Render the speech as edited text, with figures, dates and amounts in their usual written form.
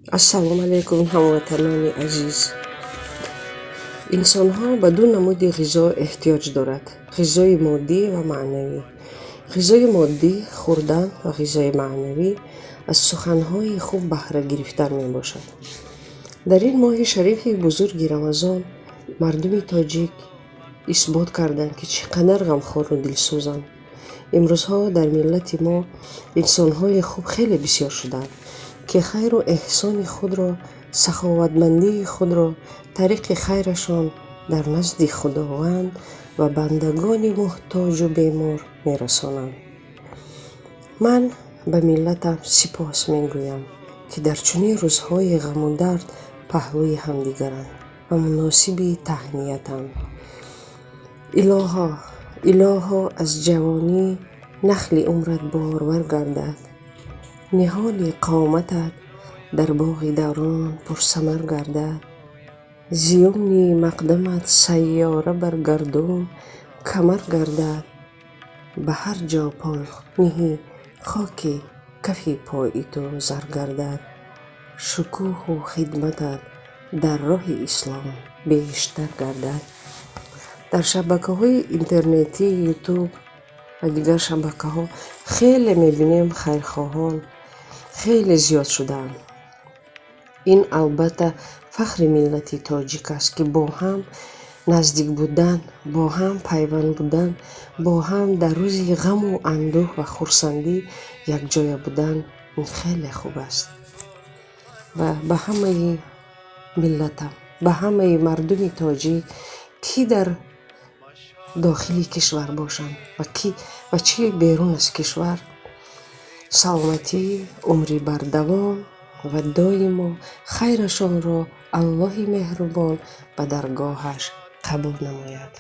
ассалому алайкум ҳамватанони азиз. инсонҳо ба ду намуди ғизо эҳтиёҷ дорад: ғизои моддӣ ва маънавӣ. ғизои моддӣ хӯрдан ва ғизои маънавӣ аз суханҳои хуб баҳра гирифтан мебошад. дар ин моҳи шарифи бузурги рамазон мардуми тоҷик исбот карданд ки чӣ қадар ғамхору дилсӯзанд. имрӯзҳо дар миллати мо инсонҳои хуб хеле бисёр шудаанд ки хайру эҳсони худро, саховатмандии худро тариқи хайрашон дар назди худованд ва бандагони муҳтоҷу бемор мерасонанд. ман ба миллатам сипос мегӯям, ки дар чунин рӯзҳои ғаму дард паҳлӯи ҳамдигаранд ва муносиби таҳниятанд. илоҳо аз ҷавонӣ нахли умрат борвар гардад. ниҳоли қоматат дар боғи даврон пурсамар гардад. зиёни мақдамат сайёра бар гардун камар гардад. ба ҳар ҷо пой ниҳӣ хоки кафи пои ту зар гардад. шукӯҳу хидматат дар роҳи ислом бештар гардад. дар шабакаҳои интернетӣ, ютуб ва дигар шабакаҳо хеле мебинем хайрхоҳон хеле зиёд шудаанд. ин албатта фахри миллати тоҷик аст, ки бо ҳам наздик будан, бо ҳам пайванд будан, бо ҳам дар рӯзи ғаму андӯҳ ва хурсандӣ якҷоя будан ин хеле хуб аст. ва ба ҳамаи миллатам, ба ҳамаи мардуми тоҷик, ки дар дохили кишвар бошанд ва чӣ берун аз кишвар, саломатӣ, умри бардавом ва доимо хайрашонро Аллоҳи меҳрубон ба даргоҳаш қабул намояд.